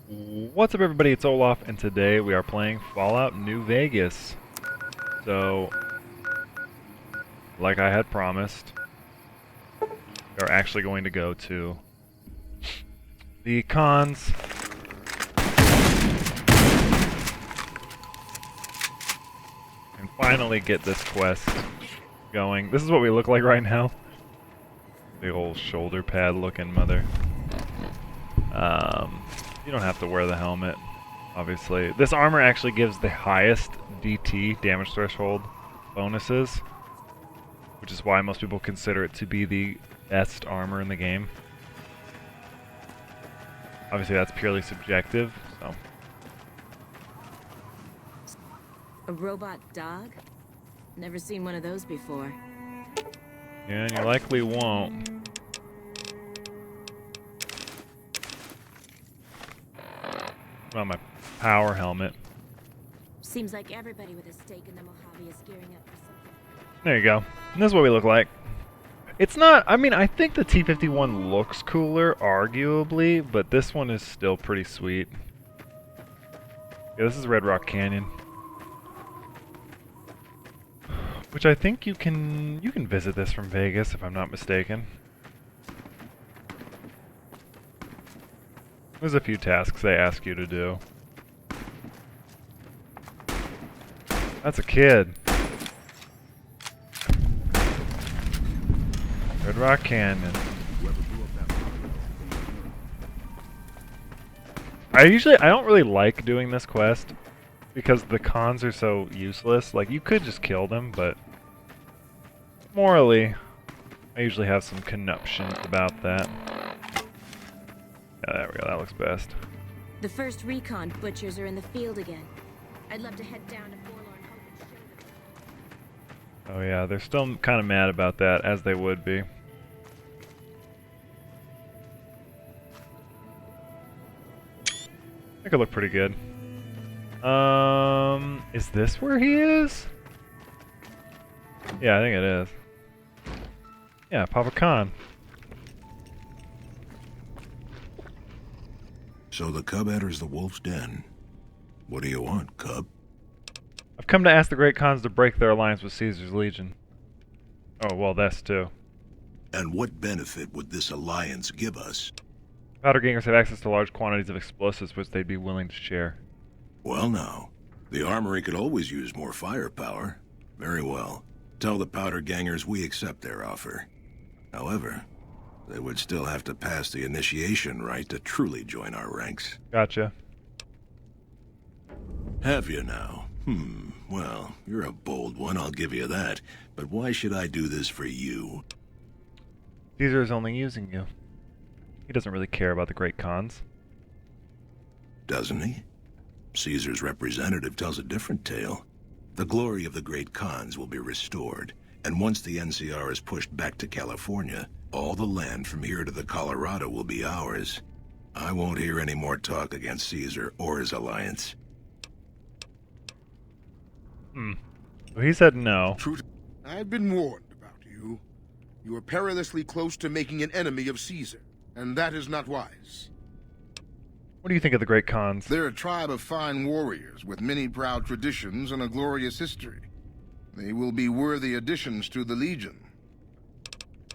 What's up, everybody? It's Olaf, and today we are playing Fallout New Vegas. So, like I had promised, we are actually going to go to the cons and finally get this quest going. This is what we look like right now. Big old shoulder pad looking mother. You don't have to wear the helmet, obviously. This armor actually gives the highest DT, damage threshold, bonuses, which is why most people consider it to be the best armor in the game. Obviously that's purely subjective, so. A robot dog? Never seen one of those before. Yeah, and you likely won't. On my power helmet. Seems like everybody with a stake in the Mojave is gearing up for something. There you go. And this is what we look like. It's not, I mean, I think the T-51 looks cooler, arguably, but this one is still pretty sweet. Yeah, this is Red Rock Canyon. Which I think you can visit this from Vegas, if I'm not mistaken. There's a few tasks they ask you to do. That's a kid. Red Rock Canyon. I don't really like doing this quest because the cons are so useless. Like, you could just kill them, but morally, I usually have some connuptions about that. Yeah, there we go. That looks best. The first recon butchers are in the field again. I'd love to head down to Forlorn Hope and show them. Oh yeah, they're still kind of mad about that, as they would be. That could look pretty good. Is this where he is? Yeah, I think it is. Yeah, Papa Khan. So the cub enters the wolf's den. What do you want, cub? I've come to ask the Great Khans to break their alliance with Caesar's Legion. Oh, well, that's too. And what benefit would this alliance give us? Powder gangers have access to large quantities of explosives which they'd be willing to share. Well now, the armory could always use more firepower. Very well. Tell the powder gangers we accept their offer. However, they would still have to pass the initiation rite to truly join our ranks. Gotcha. Have you now? Well, you're a bold one, I'll give you that. But why should I do this for you? Caesar is only using you. He doesn't really care about the Great Khans. Doesn't he? Caesar's representative tells a different tale. The glory of the Great Khans will be restored, and once the NCR is pushed back to California, all the land from here to the Colorado will be ours. I won't hear any more talk against Caesar or his alliance. Well, he said no. Truth, I've been warned about you. You are perilously close to making an enemy of Caesar, and that is not wise. What do you think of the Great Khans? They're a tribe of fine warriors with many proud traditions and a glorious history. They will be worthy additions to the Legion.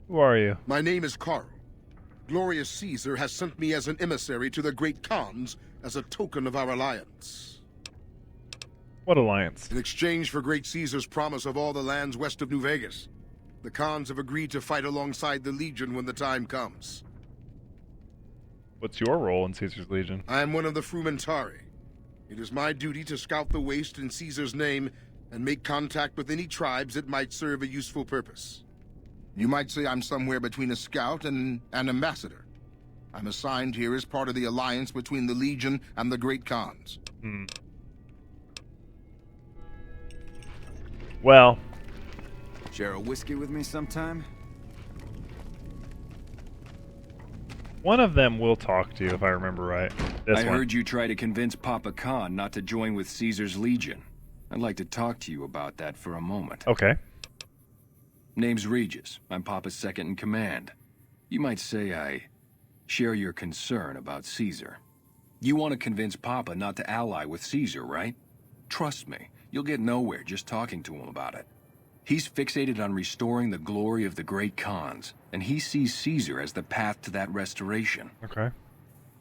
Who are you? My name is Carl. Glorious Caesar has sent me as an emissary to the Great Khans as a token of our alliance. What alliance? In exchange for Great Caesar's promise of all the lands west of New Vegas, the Khans have agreed to fight alongside the Legion when the time comes. What's your role in Caesar's Legion? I am one of the Frumentari. It is my duty to scout the waste in Caesar's name and make contact with any tribes that might serve a useful purpose. You might say I'm somewhere between a scout and an ambassador. I'm assigned here as part of the alliance between the Legion and the Great Khans. Well, Share a whiskey with me sometime? one of them will talk to you if I remember right. This I one. heard you try to convince Papa Khan not to join with Caesar's Legion. I'd like to talk to you about that for a moment. Okay. Name's Regis. I'm Papa's second in command. You might say I share your concern about Caesar. You want to convince Papa not to ally with Caesar, right? Trust me, you'll get nowhere just talking to him about it. He's fixated on restoring the glory of the great Khans, and he sees Caesar as the path to that restoration. Okay.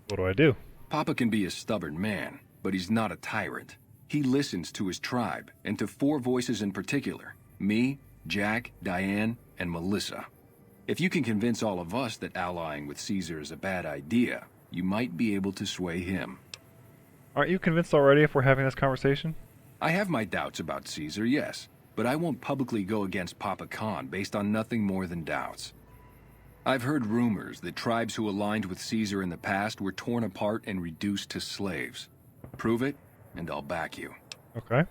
What do I do? Papa can be a stubborn man, but he's not a tyrant. He listens to his tribe, and to 4 voices in particular. Me, Jack, Diane, and Melissa. If you can convince all of us that allying with Caesar is a bad idea, you might be able to sway him. Aren't you convinced already if we're having this conversation? I have my doubts about Caesar, yes, but I won't publicly go against Papa Khan based on nothing more than doubts. I've heard rumors that tribes who aligned with Caesar in the past were torn apart and reduced to slaves. Prove it, and I'll back you. Okay.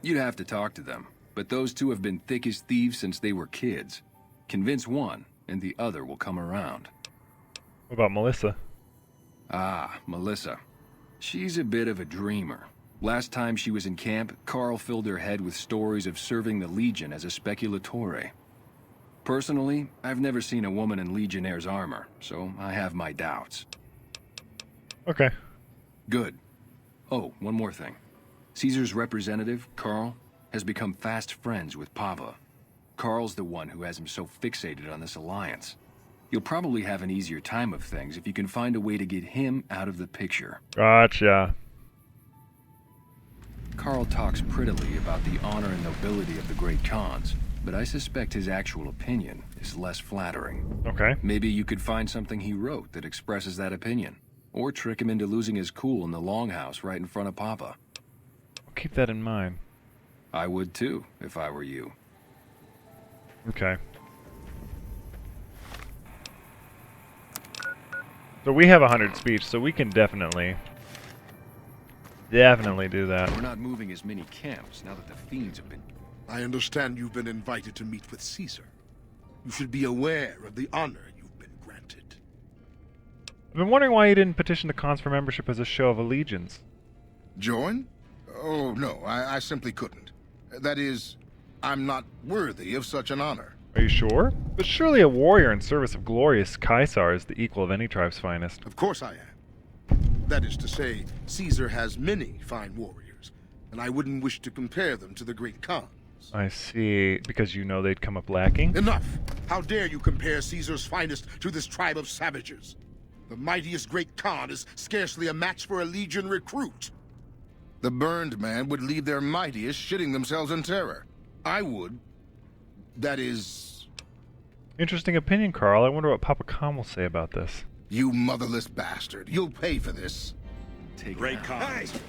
You'd have to talk to them, but those 2 have been thick as thieves since they were kids. Convince one, and the other will come around. What about Melissa? Ah, Melissa. She's a bit of a dreamer. Last time she was in camp, Carl filled her head with stories of serving the Legion as a speculatore. Personally, I've never seen a woman in Legionnaire's armor, so I have my doubts. Okay. Good. Oh, one more thing. Caesar's representative, Carl, has become fast friends with Papa. Carl's the one who has him so fixated on this alliance. You'll probably have an easier time of things if you can find a way to get him out of the picture. Gotcha. Carl talks prettily about the honor and nobility of the great Khans, but I suspect his actual opinion is less flattering. Okay. Maybe you could find something he wrote that expresses that opinion, or trick him into losing his cool in the longhouse right in front of Papa. I'll keep that in mind. I would too, if I were you. Okay. So we have 100 speech, so we can definitely do that. We're not moving as many camps now that the fiends have been... I understand you've been invited to meet with Caesar. You should be aware of the honor you've been granted. I've been wondering why you didn't petition the cons for membership as a show of allegiance. Join? Oh, no, I simply couldn't. That is, I'm not worthy of such an honor. Are you sure? But surely a warrior in service of glorious Caesar is the equal of any tribe's finest. Of course I am. That is to say, Caesar has many fine warriors, and I wouldn't wish to compare them to the great Khans. I see. Because you know they'd come up lacking? Enough! How dare you compare Caesar's finest to this tribe of savages? The mightiest great Khan is scarcely a match for a Legion recruit. The burned man would leave their mightiest shitting themselves in terror. I would. That is... Interesting opinion, Carl. I wonder what Papa Khan will say about this. You motherless bastard. You'll pay for this. Take Great Khans. Hey!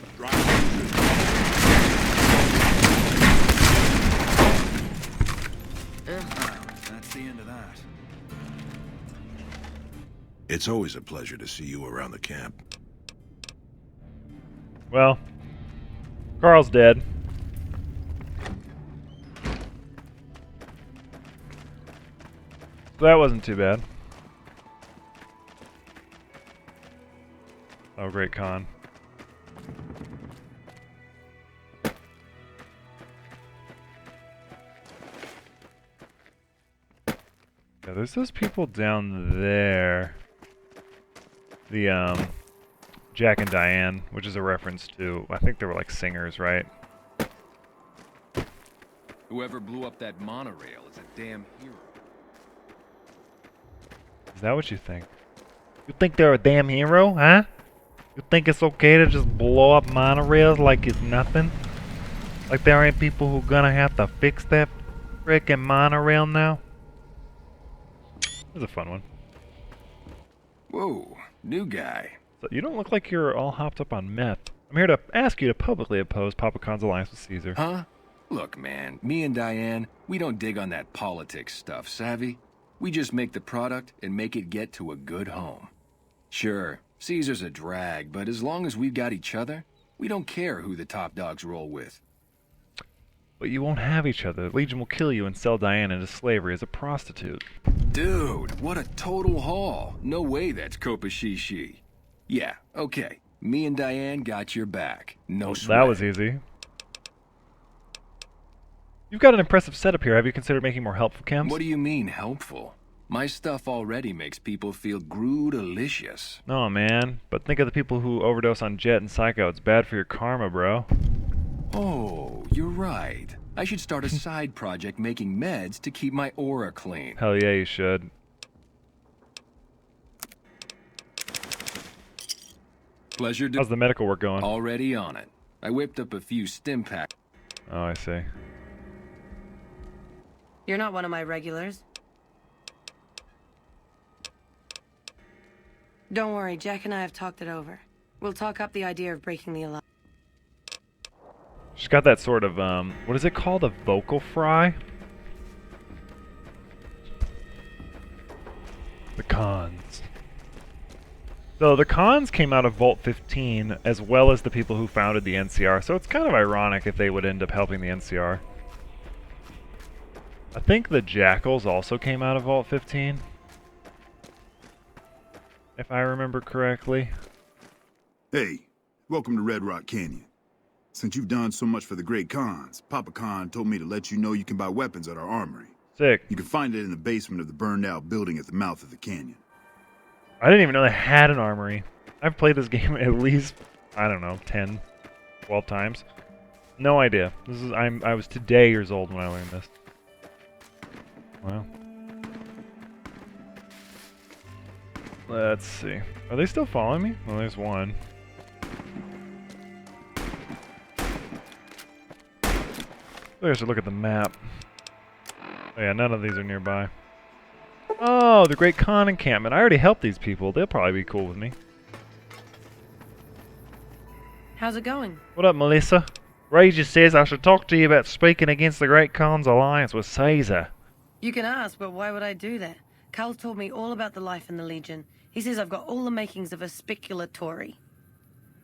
That's the end of that. It's always a pleasure to see you around the camp. Well, Carl's dead. So that wasn't too bad. Oh, great Khan. Yeah, there's those people down there. The, Jack and Diane, which is a reference to, I think they were like singers, right? Whoever blew up that monorail is a damn hero. Is that what you think? You think they're a damn hero, huh? You think it's okay to just blow up monorails like it's nothing? Like there ain't people who gonna have to fix that frickin' monorail now? That was a fun one. Whoa, new guy. So you don't look like you're all hopped up on meth. I'm here to ask you to publicly oppose Papa Khan's alliance with Caesar. Huh? Look, man, me and Diane, we don't dig on that politics stuff, savvy? We just make the product and make it get to a good home. Sure, Caesar's a drag, but as long as we've got each other, we don't care who the top dogs roll with. But you won't have each other. The Legion will kill you and sell Diane into slavery as a prostitute. Dude, what a total haul. No way that's Kopashishi. Yeah, okay. Me and Diane got your back. No Well, sweat. that was easy. You've got an impressive setup here. Have you considered making more helpful chems? What do you mean, helpful? My stuff already makes people feel groo-delicious. No, man. But think of the people who overdose on Jet and Psycho. It's bad for your karma, bro. Oh, you're right. I should start a side project making meds to keep my aura clean. Hell yeah, you should. Pleasure to... How's the medical work going? Already on it. I whipped up a few stim packs. Oh, I see. You're not one of my regulars. Don't worry, Jack and I have talked it over. We'll talk up the idea of breaking the alliance. She's got that sort of, what is it called? A vocal fry? The cons. So the cons came out of Vault 15, as well as the people who founded the NCR, so it's kind of ironic if they would end up helping the NCR. I think the Jackals also came out of Vault 15. If I remember correctly. Hey, welcome to Red Rock Canyon. Since you've done so much for the Great Khans, Papa Khan told me to let you know you can buy weapons at our armory. Sick. You can find it in the basement of the burned-out building at the mouth of the canyon. I didn't even know they had an armory. I've played this game at least, I don't know, 10, 12 times. No idea. I was today years old when I learned this. Wow. Let's see. Are they still following me? Well, there's one. I should look at the map. Oh yeah, none of these are nearby. Oh, the Great Khan encampment. I already helped these people. They'll probably be cool with me. How's it going? What up, Melissa? Regis says I should talk to you about speaking against the Great Khan's alliance with Caesar. You can ask, but why would I do that? Carl told me all about the life in the Legion. He says I've got all the makings of a spicular Tory.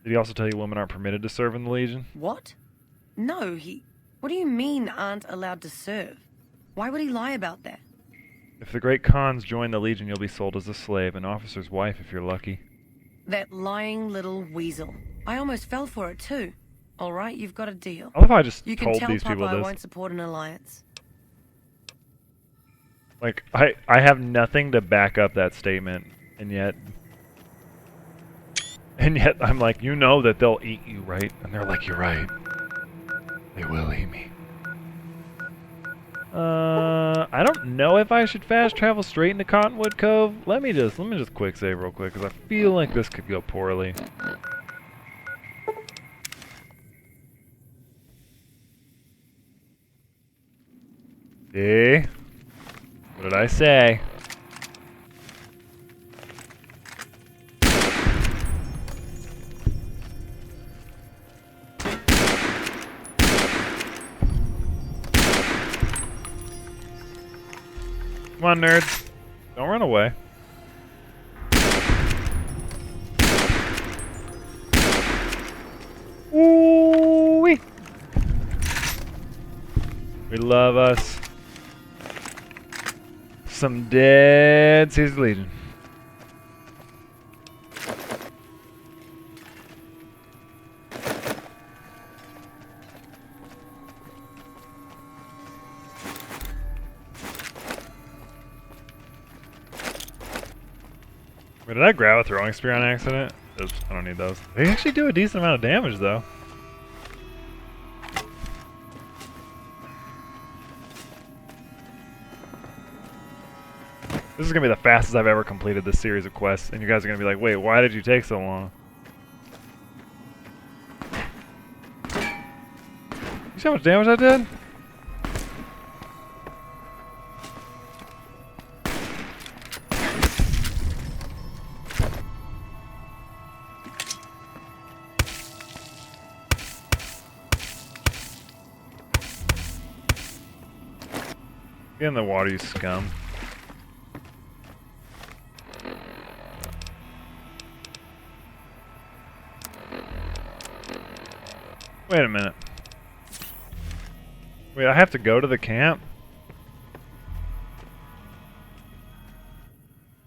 Did he also tell you women aren't permitted to serve in the Legion? What? No, What do you mean aren't allowed to serve? Why would he lie about that? If the Great Khans join the Legion, you'll be sold as a slave, an officer's wife if you're lucky. That lying little weasel. I almost fell for it too. All right, you've got a deal. I love how I just You can told tell these Papa people I this. won't support an alliance. Like, I have nothing to back up that statement, and yet I'm like, you know that they'll eat you, right? And they're like, you're right. They will eat me. I don't know if I should fast travel straight into Cottonwood Cove. Let me just quick save real quick, because I feel like this could go poorly. See? What did I say? Come on, nerds. Don't run away. Ooh-wee. We love us some dead Caesar Legion. Wait, did I grab a throwing spear on accident? Oops, I don't need those. They actually do a decent amount of damage, though. This is going to be the fastest I've ever completed this series of quests, and you guys are going to be like, wait, why did you take so long? You see how much damage I did? Get in the water, you scum. Wait a minute. Wait, I have to go to the camp?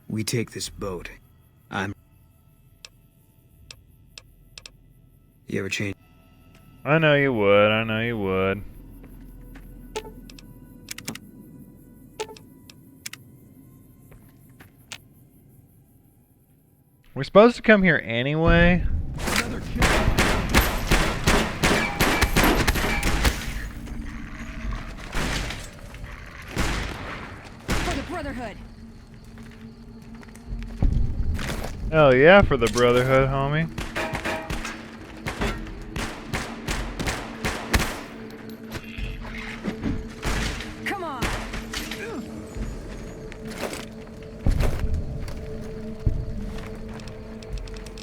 We take this boat. You ever change? I know you would, I know you would. We're supposed to come here anyway. Another kill. For the Brotherhood. Hell yeah, for the Brotherhood, homie. Come on.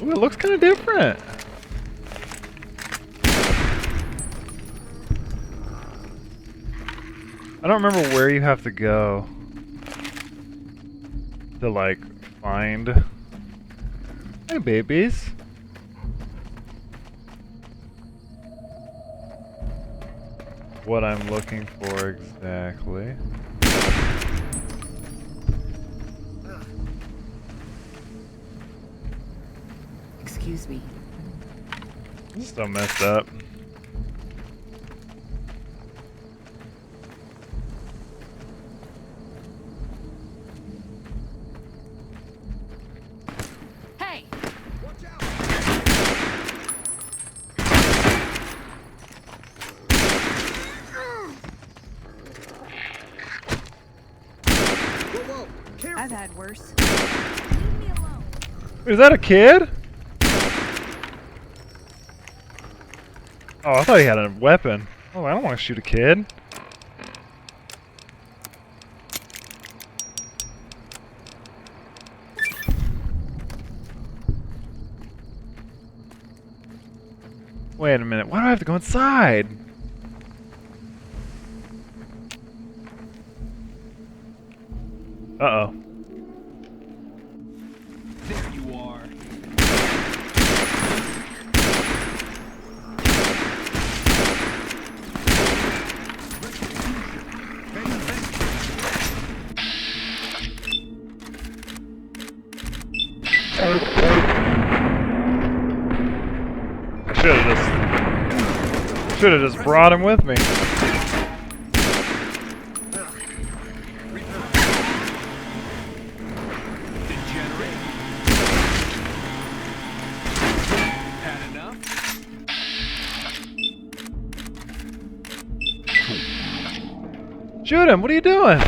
Ooh, it looks kind of different. I don't remember where you have to go to, like, find... Hey, babies. What I'm looking for exactly. Excuse me. So messed up. Hey! I've had worse. Leave me alone. Is that a kid? Oh, I thought he had a weapon. Oh, I don't want to shoot a kid. Wait a minute. Why do I have to go inside? Uh-oh. There you are. I should have just brought him with me. Degenerate. Had enough? Shoot him! What are you doing?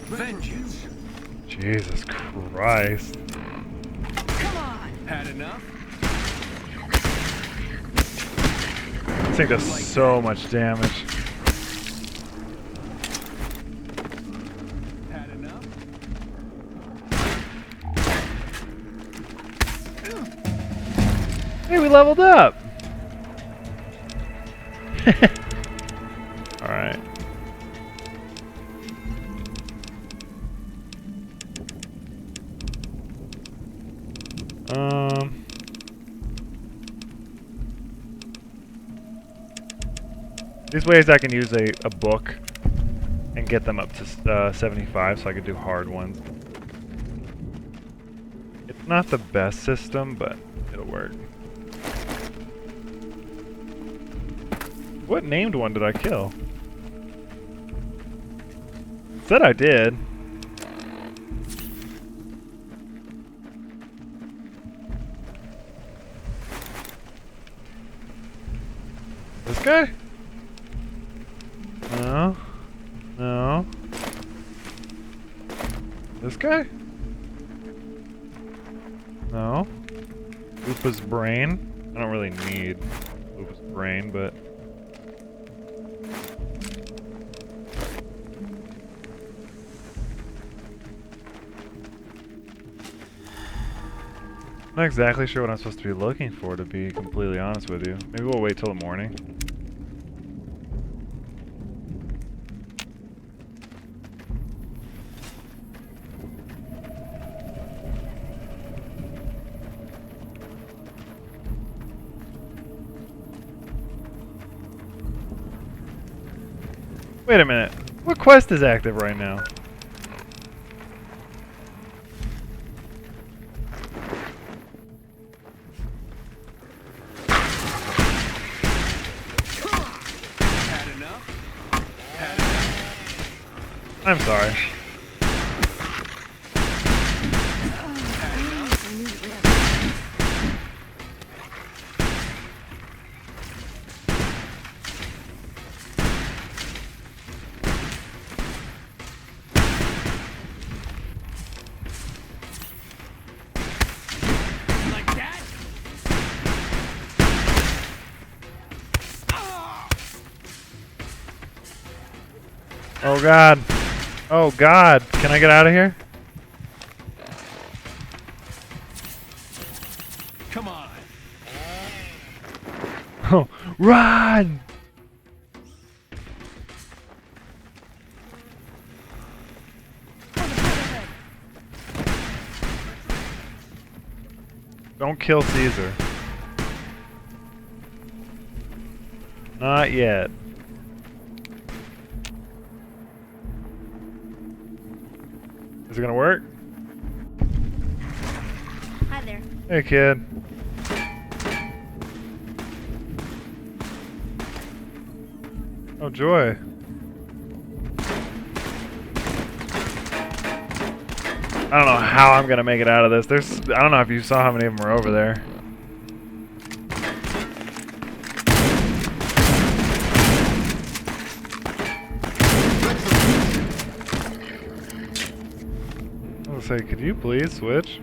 Vengeance. Jesus Christ. Come on. Had enough? This thing does so much damage. Had enough? Hey, we leveled up! Alright. These ways I can use a book and get them up to 75 so I can do hard ones. It's not the best system, but it'll work. What named one did I kill? Said I did. This guy? No. No. This guy? No. Lupa's brain? I don't really need Lupa's brain, but... I'm not exactly sure what I'm supposed to be looking for, to be completely honest with you. Maybe we'll wait till the morning. Wait a minute. What quest is active right now? Had enough? I'm sorry. Oh god. Oh god. Can I get out of here? Come on. Oh, run! Don't kill Caesar. Not yet. Is it gonna work? Hi there. Hey, kid. Oh, joy. I don't know how I'm gonna make it out of this. I don't know if you saw how many of them are over there. I was gonna say, could you please switch?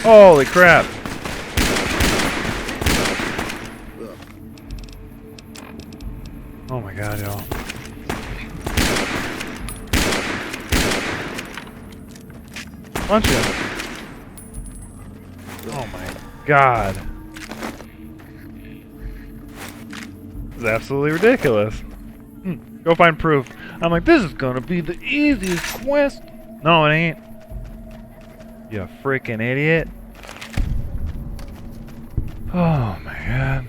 Holy crap! Oh my god, y'all. Punch him! Oh my god. This is absolutely ridiculous. Go find proof. I'm like, this is gonna be the easiest quest. No, it ain't. You freaking idiot. Oh my god.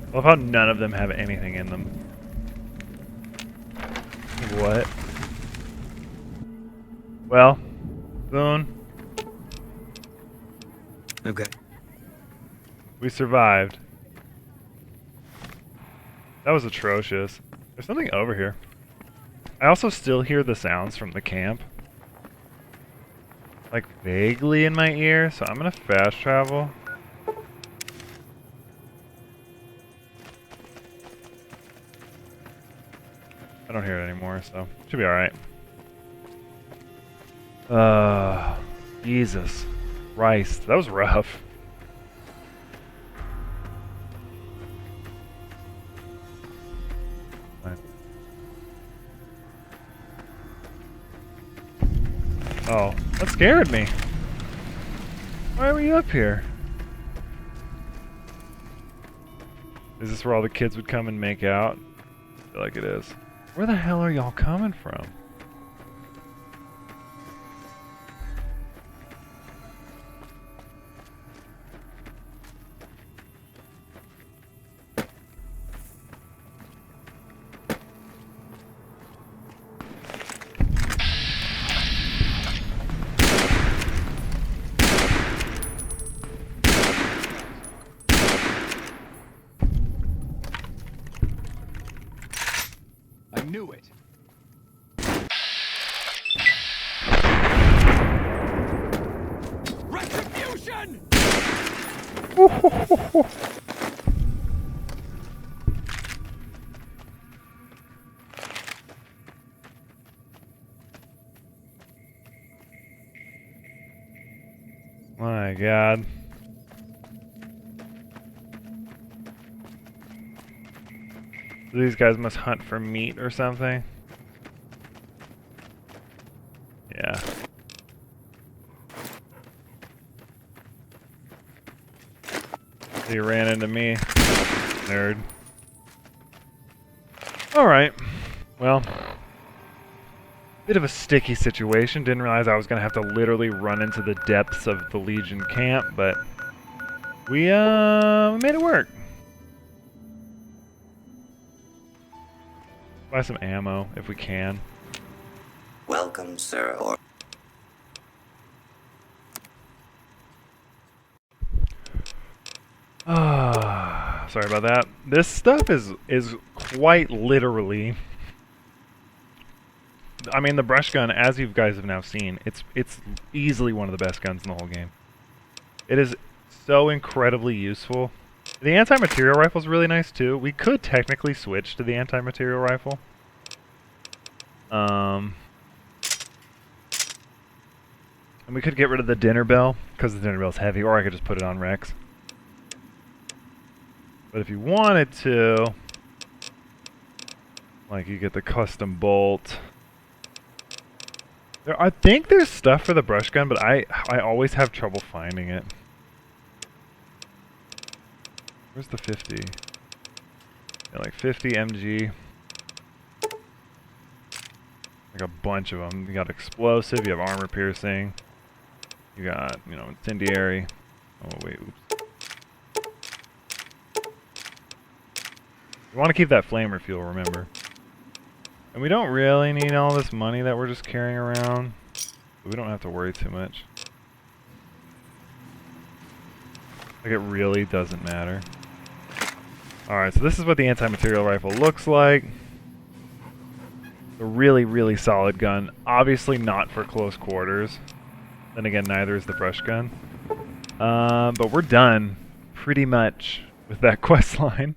I love how none of them have anything in them. What? Well, Boone. Okay. We survived. That was atrocious. There's something over here. I also still hear the sounds from the camp. Like vaguely in my ear, so I'm gonna fast travel. I don't hear it anymore, so should be alright. Jesus Christ, that was rough. Oh, that scared me. Why are we up here? Is this where all the kids would come and make out? I feel like it is. Where the hell are y'all coming from? I knew it. Retribution! My God. These guys must hunt for meat or something. Yeah. He ran into me. Nerd. Alright. Well. Bit of a sticky situation. Didn't realize I was going to have to literally run into the depths of the Legion camp, but we made it work. Buy some ammo if we can. Welcome, sir. Or Sorry about that. This stuff is quite literally. I mean, the brush gun, as you guys have now seen, it's easily one of the best guns in the whole game. It is so incredibly useful. The anti-material rifle is really nice too. We could technically switch to the anti-material rifle. And we could get rid of the dinner bell because the dinner bell's heavy, or I could just put it on Rex. But if you wanted to, like, you get the custom bolt. I think there's stuff for the brush gun, but I always have trouble finding it. Where's the 50? Yeah, like 50 MG. Like a bunch of them. You got explosive, you have armor piercing. You got, you know, incendiary. Oh wait, oops. You want to keep that flamer fuel, remember. And we don't really need all this money that we're just carrying around. So we don't have to worry too much. Like, it really doesn't matter. Alright, so this is what the anti-material rifle looks like. A really, really solid gun. Obviously not for close quarters. Then again, neither is the brush gun. But we're done, pretty much, with that quest line.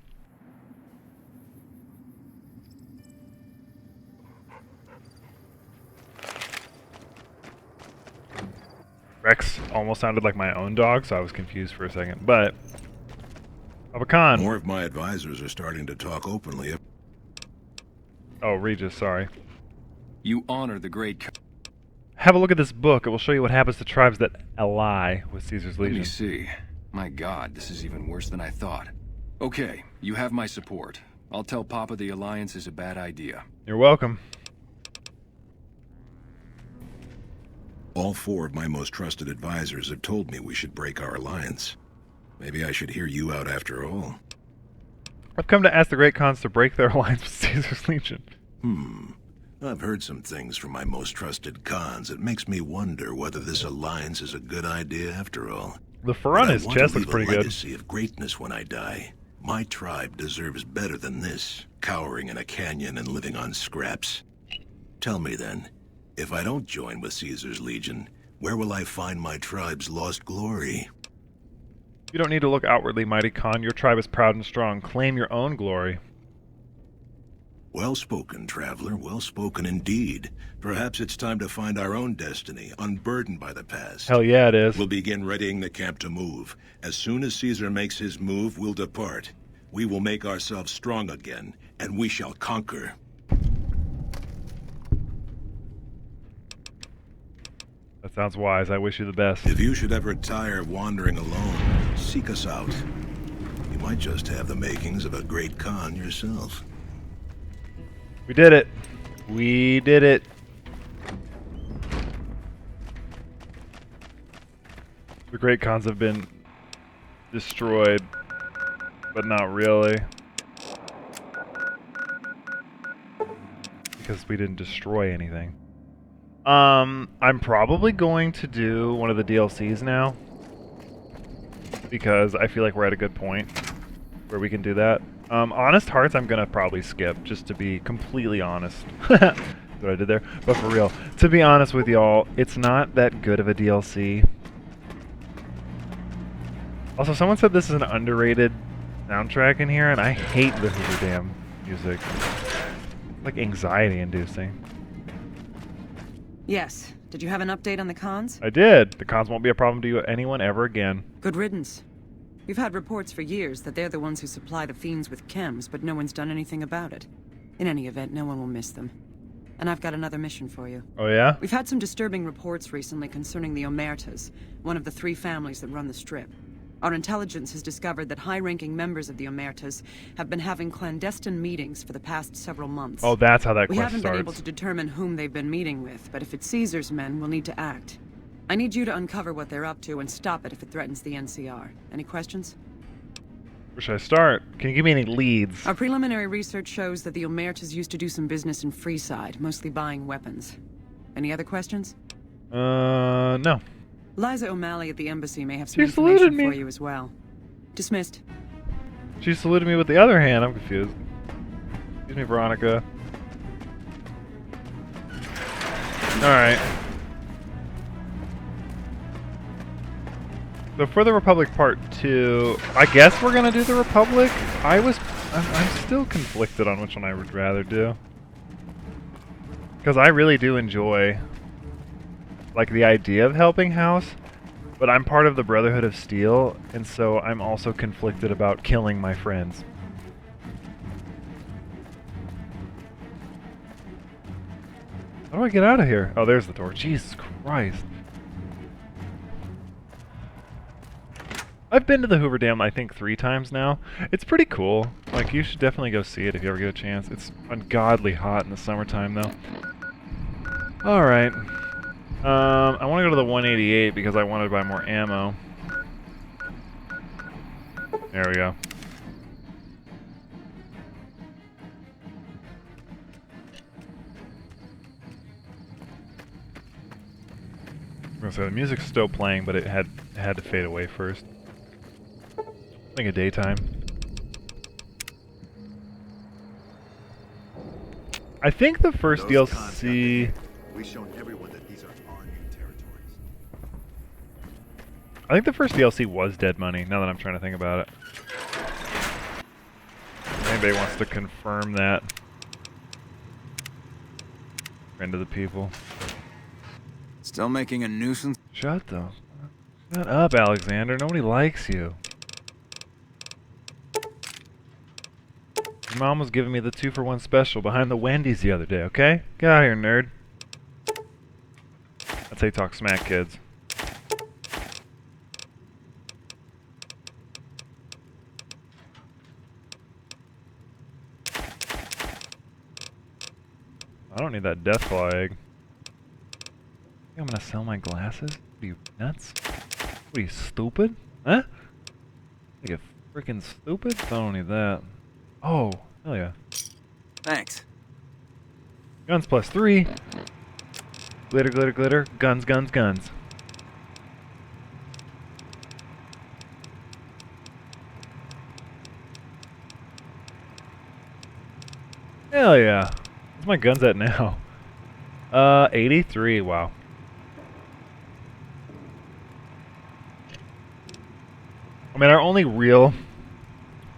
Rex almost sounded like my own dog, so I was confused for a second. But Papa Khan. More of my advisors are starting to talk openly. Oh, Regis, sorry. You honor the great. Have a look at this book. It will show you what happens to tribes that ally with Caesar's Let Legion. me see. My God, this is even worse than I thought. Okay, you have my support. I'll tell Papa the alliance is a bad idea. You're welcome. All 4 of my most trusted advisors have told me we should break our alliance. Maybe I should hear you out after all. I've come to ask the Great Khans to break their alliance with Caesar's Legion. I've heard some things from my most trusted Khans. It makes me wonder whether this alliance is a good idea after all. The fur on his chest looks pretty good. I want to leave a legacy of greatness when I die. My tribe deserves better than this, cowering in a canyon and living on scraps. Tell me then, if I don't join with Caesar's Legion, where will I find my tribe's lost glory? You don't need to look outwardly, mighty Khan. Your tribe is proud and strong. Claim your own glory. Well spoken, traveler. Well spoken indeed. Perhaps it's time to find our own destiny, unburdened by the past. Hell yeah, it is. We'll begin readying the camp to move. As soon as Caesar makes his move, we'll depart. We will make ourselves strong again, and we shall conquer. That sounds wise. I wish you the best. If you should ever tire of wandering alone, seek us out. You might just have the makings of a great Khan yourself. We did it. We did it. The Great Khans have been destroyed, but not really. Because we didn't destroy anything. I'm probably going to do one of the DLCs now. Because I feel like we're at a good point where we can do that. Honest Hearts I'm gonna probably skip, just to be completely honest. That's what I did there. But for real, to be honest with y'all, it's not that good of a DLC. Also, someone said this is an underrated soundtrack in here, and I hate the Hoover Dam music. It's like anxiety-inducing. Yes. Did you have an update on the Khans? I did. The Khans won't be a problem to you anyone ever again. Good riddance. We've had reports for years that they're the ones who supply the fiends with chems, but no one's done anything about it. In any event, no one will miss them. And I've got another mission for you. Oh yeah? We've had some disturbing reports recently concerning the Omertas, one of the 3 families that run the Strip. Our intelligence has discovered that high-ranking members of the Omertas have been having clandestine meetings for the past several months. Oh, that's how that We quest haven't starts. been able to determine whom they've been meeting with, but if it's Caesar's men, we'll need to act. I need you to uncover what they're up to and stop it if it threatens the NCR. Any questions? Where should I start? Can you give me any leads? Our preliminary research shows that the Omertas used to do some business in Freeside, mostly buying weapons. Any other questions? No. Liza O'Malley at the embassy may have some She saluted information me. for you as well. Dismissed. She saluted me with the other hand. I'm confused. Excuse me, Veronica. Alright. So for the Republic Part 2, I guess we're gonna do the Republic. I'm still conflicted on which one I would rather do. Because I really do enjoy, like, the idea of helping House, but I'm part of the Brotherhood of Steel, and so I'm also conflicted about killing my friends. How do I get out of here? Oh, there's the door. Jesus Christ. I've been to the Hoover Dam, I think, 3 times now. It's pretty cool. Like, you should definitely go see it if you ever get a chance. It's ungodly hot in the summertime, though. Alright. I want to go to the 188 because I wanted to buy more ammo. There we go. I'm gonna say the music's still playing, but it had to fade away first. I think a daytime. I think the first DLC. We've shown everyone that these are our new territories. I think the first DLC was Dead Money. Now that I'm trying to think about it. If anybody wants to confirm that? Friend of the people. Still making a nuisance? Shut up, Alexander. Nobody likes you. Your mom was giving me the 2-for-1 special behind the Wendy's the other day, okay? Get out of here, nerd. That's how you talk smack, kids. I don't need that Deathclaw egg. I'm gonna sell my glasses? Are you nuts? What are you, stupid? Huh? You freaking stupid? I don't need that. Oh, hell yeah. Thanks. Guns plus 3. Glitter, glitter, glitter. Guns, guns, guns. Hell yeah. Where's my guns at now? 83. Wow. I mean, our only real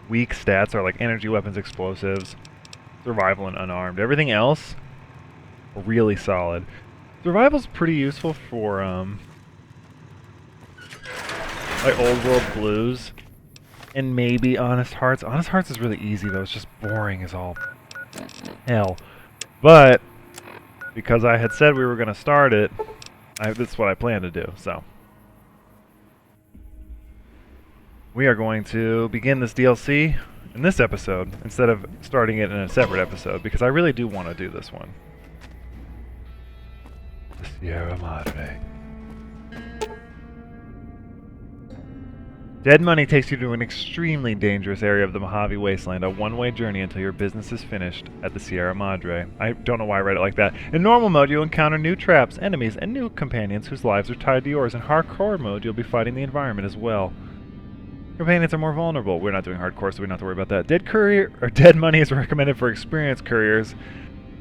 weak stats are like energy weapons, explosives, survival, and unarmed. Everything else, really solid. Survival's pretty useful for like Old World Blues and maybe Honest Hearts. Honest Hearts is really easy though. It's just boring as all hell. But because I had said we were going to start it, that's what I plan to do. So we are going to begin this DLC in this episode instead of starting it in a separate episode because I really do want to do this one. The Sierra Madre. Dead Money takes you to an extremely dangerous area of the Mojave Wasteland, a one-way journey until your business is finished at the Sierra Madre. I don't know why I read it like that. In normal mode, you'll encounter new traps, enemies, and new companions whose lives are tied to yours. In hardcore mode, you'll be fighting the environment as well. Companions are more vulnerable. We're not doing hardcore, so we don't have to worry about that. Dead Money is recommended for experienced couriers,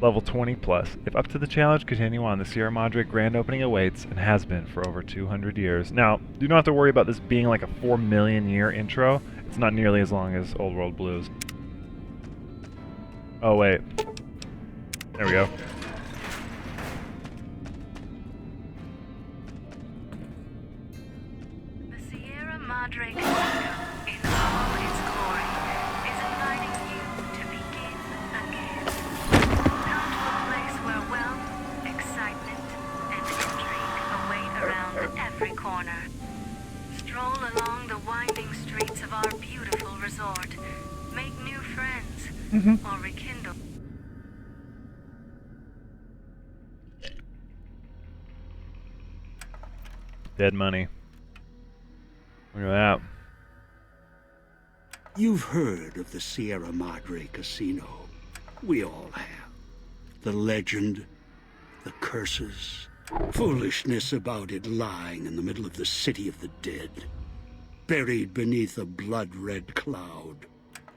level 20+. If up to the challenge, continue on. The Sierra Madre grand opening awaits and has been for over 200 years. Now, you don't have to worry about this being like a 4 million year intro. It's not nearly as long as Old World Blues. Oh, wait. There we go. The Sierra Madre Casino, in all its glory, is inviting you to begin again. Come to a place where wealth, excitement, and intrigue await around every corner. Stroll along the winding streets of our beautiful resort. Make new friends. Or rekindle. Dead money. Look at that. You've heard of the Sierra Madre Casino. We all have. The legend, the curses, foolishness about it lying in the middle of the city of the dead. Buried beneath a blood-red cloud.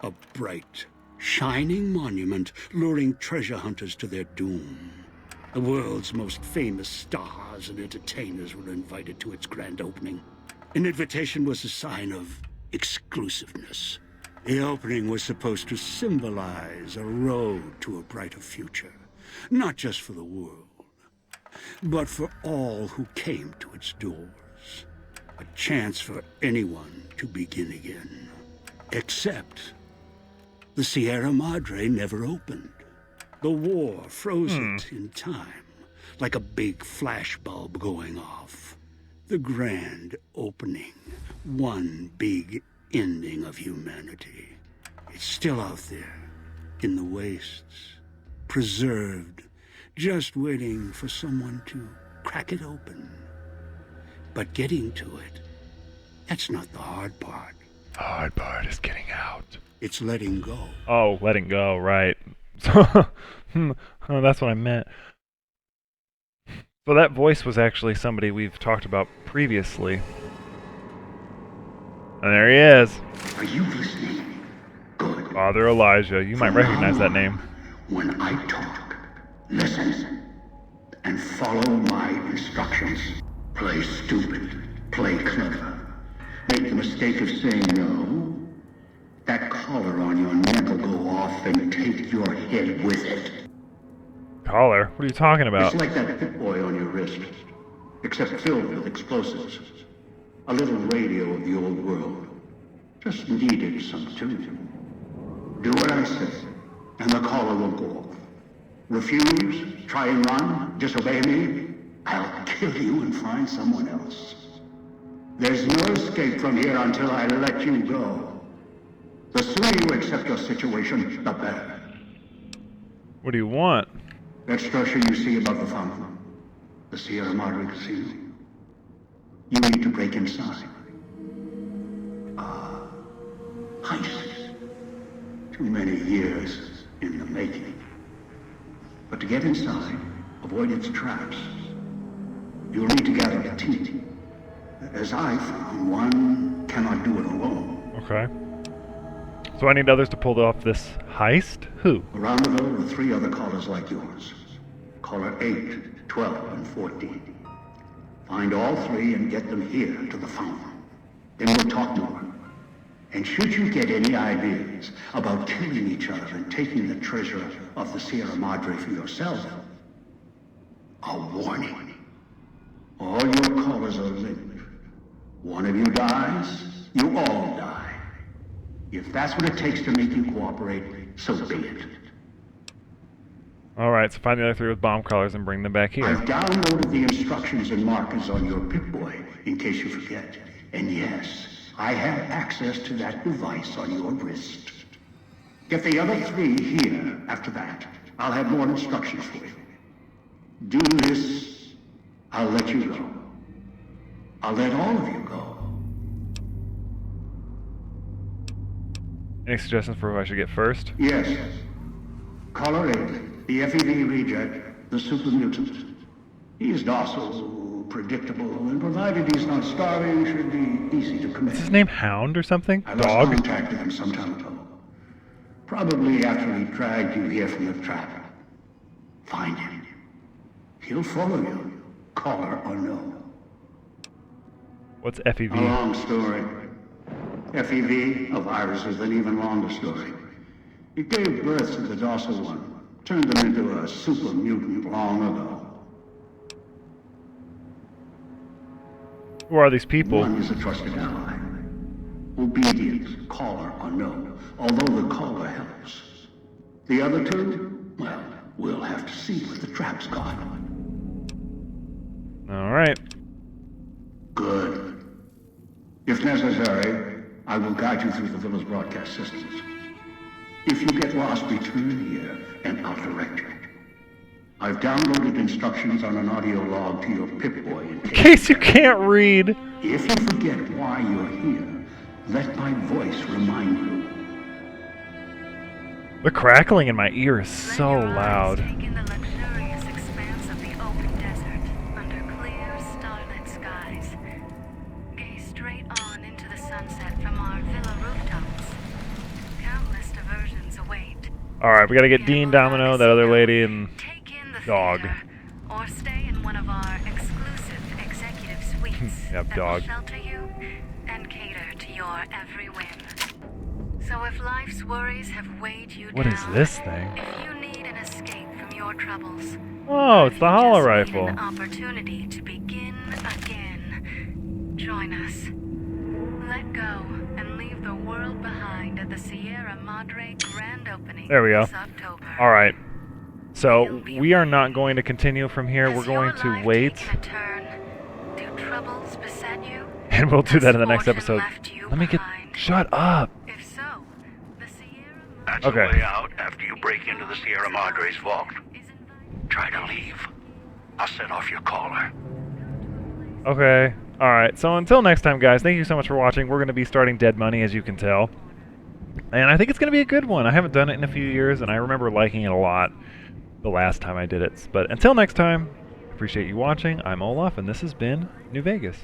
A bright, shining monument luring treasure hunters to their doom. The world's most famous stars and entertainers were invited to its grand opening. An invitation was a sign of exclusiveness. The opening was supposed to symbolize a road to a brighter future. Not just for the world, but for all who came to its doors. A chance for anyone to begin again. Except the Sierra Madre never opened. The war froze it in time, like a big flashbulb going off. The grand opening, one big ending of humanity. It's still out there, in the wastes, preserved, just waiting for someone to crack it open. But getting to it, that's not the hard part. The hard part is getting out. It's letting go. Oh, letting go, right. So, oh, that's what I meant. So that voice was actually somebody we've talked about previously. And there he is. Are you listening? Good. Father Elijah. You might recognize that name. When I talk, listen, and follow my instructions. Play stupid, play clever. Make the mistake of saying no. That collar on your neck will go off and take your head with it. Collar? What are you talking about? It's like that Pip-Boy on your wrist, except filled with explosives. A little radio of the old world. Just needed some tuning. Do what I say, and the collar will go off. Refuse, try and run, disobey me, I'll kill you and find someone else. There's no escape from here until I let you go. The sooner you accept your situation, the better. What do you want? That structure you see above the fountain, the Sierra Madre Casino. You need to break inside. Heist. Too many years in the making. But to get inside, avoid its traps, you'll need to gather a team. As I found, one cannot do it alone. Okay. So I need others to pull off this heist? Who? Around the globe are 3 other callers like yours. Caller 8, 12, and 14. Find all 3 and get them here to the fountain. Then we'll talk more. And should you get any ideas about killing each other and taking the treasure of the Sierra Madre for yourself, a warning. All your callers are linked. One of you dies, you all die. If that's what it takes to make you cooperate, so be it. Alright, so find the other 3 with bomb collars and bring them back here. I've downloaded the instructions and markers on your Pip-Boy, in case you forget. And yes, I have access to that device on your wrist. Get the other 3 here after that. I'll have more instructions for you. Do this, I'll let you go. I'll let all of you go. Any suggestions for who I should get first? Yes. Caller 8, the FEV reject, the super mutant. He is docile, predictable, and provided he's not starving, should be easy to commit. Is his name Hound or something? I Dog? lost contact with him some time ago. Probably after he dragged you here from the trap. Find him. He'll follow you, caller or no. What's FEV? A long story. FEV, a virus, is an even longer story. It gave birth to the docile one, turned them into a super mutant long ago. Who are these people? One is a trusted ally. Obedient, caller or no, although the caller helps. The other 2, well, we'll have to see what the trap's got. Alright. Good. If necessary, I will guide you through the villa's broadcast systems. If you get lost, return here, and I'll direct you. I've downloaded instructions on an audio log to your Pip-Boy In case you can't read. If you forget why you're here, let my voice remind you. The crackling in my ear is so loud. Take in the luxurious expanse of the open desert under clear, starlit skies. Gaze straight on into the sunset from our villa rooftops. Countless diversions await. Alright, we gotta get Dean, Domino, that other lady, and dog. Or stay in one of our exclusive executive suites Yep, that dog. will shelter you and cater to your every whim. So if life's worries have weighed you What down, is this thing? if you need an escape from your troubles, Oh, it's the hollow just rifle. need an opportunity to begin again, join us. Let go and leave the world behind at the Sierra Madre grand opening There we go. this October. Alright. So, we are not going to continue from here. We're going to wait. Do troubles beset you? And we'll do that in the next Misfortune episode. left you Let me get... Shut up! If so, the Sierra That's Okay. the way out after you break into the Sierra Madre's vault. Try to leave. I'll set off your caller. Okay. Alright, so until next time, guys, thank you so much for watching. We're going to be starting Dead Money, as you can tell. And I think it's going to be a good one. I haven't done it in a few years, and I remember liking it a lot the last time I did it. But until next time, appreciate you watching. I'm Olaf, and this has been New Vegas.